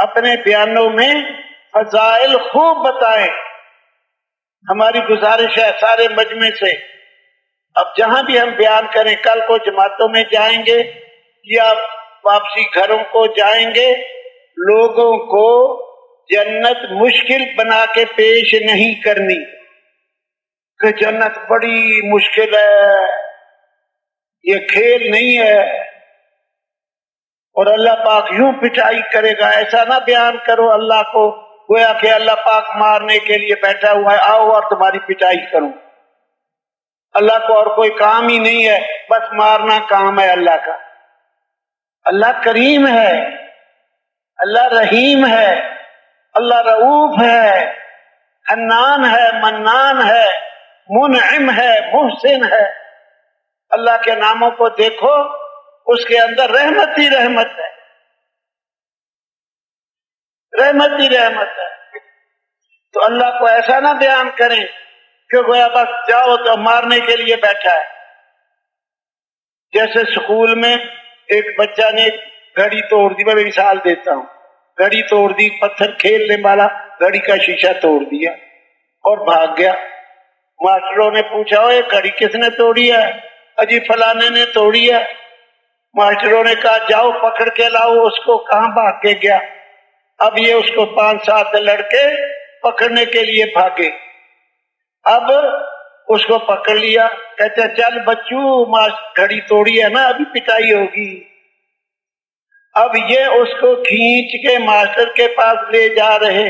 اپنے بیانوں میں فضائل خوب بتائیں. ہماری گزارش ہے سارے مجمع سے، اب جہاں بھی ہم بیان کریں، کل کو جماعتوں میں جائیں گے یا واپسی گھروں کو جائیں گے، لوگوں کو جنت مشکل بنا کے پیش نہیں کرنی کہ جنت بڑی مشکل ہے، یہ کھیل نہیں ہے اور اللہ پاک یوں پٹائی کرے گا. ایسا نہ بیان کرو اللہ کو گویا کہ اللہ پاک مارنے کے لیے بیٹھا ہوا ہے، آؤ اور تمہاری پٹائی کروں. اللہ کو اور کوئی کام ہی نہیں ہے، بس مارنا کام ہے اللہ کا. اللہ کریم ہے، اللہ رحیم ہے، اللہ رؤوف ہے، حنان ہے، منان ہے، منعم ہے، محسن ہے. اللہ کے ناموں کو دیکھو، اس کے اندر رحمت ہی رحمت ہے، رحمت ہی رحمت ہے. تو اللہ کو ایسا نہ بیان کریں کہ گویا بس جاؤ تو مارنے کے لیے بیٹھا ہے. جیسے سکول میں ایک بچہ نے گھڑی توڑ دی، میں مثال دیتا ہوں، گھڑی توڑ دی، پتھر کھیلنے والا گھڑی کا شیشہ توڑ دیا اور بھاگ گیا. ماسٹروں نے پوچھا یہ گھڑی کس نے توڑی ہے؟ اجی فلانے نے توڑی ہے. ماسٹروں نے کہا جاؤ پکڑ کے لاؤ اس کو. کہاں بھاگ کے گیا؟ اب یہ اس کو 5-7 لڑکے پکڑنے کے لیے بھاگے. اب اس کو پکڑ لیا، کہتے چل بچوں گھڑی توڑی ہے نا، ابھی پٹائی ہوگی. اب یہ اس کو کھینچ کے ماسٹر کے پاس لے جا رہے،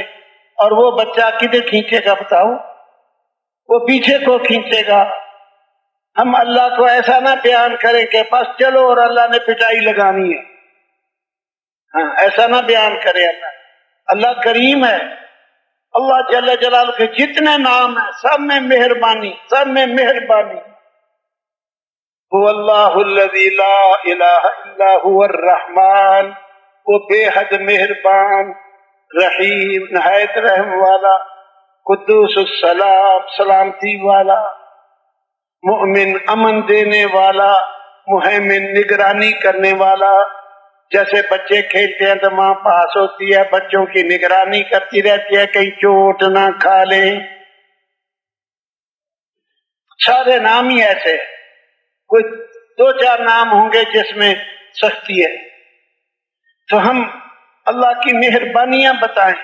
اور وہ بچہ کدھر کھینچے گا بتاؤ؟ وہ پیچھے کو کھینچے گا. ہم اللہ کو ایسا نہ بیان کریں کہ بس چلو اور اللہ نے پٹائی لگانی ہے. ہاں ایسا نہ بیان کرے. اللہ کریم ہے. اللہ جل جلالہ کے جتنے نام ہیں سب میں مہربانی، سب میں مہربانی. هو اللہ الذی لا الہ الا هو الرحمن، وہ بے حد مہربان، رحیم نہایت رحم والا، قدوس السلام سلامتی والا، مؤمن امن دینے والا، مہیمن نگرانی کرنے والا. جیسے بچے کھیلتے ہیں تو ماں پاس ہوتی ہے، بچوں کی نگرانی کرتی رہتی ہے کہیں چوٹ نہ کھا لیں. سارے نام ہی ایسے، کوئی 2-4 نام ہوں گے جس میں سختی ہے. تو ہم اللہ کی مہربانیاں بتائیں.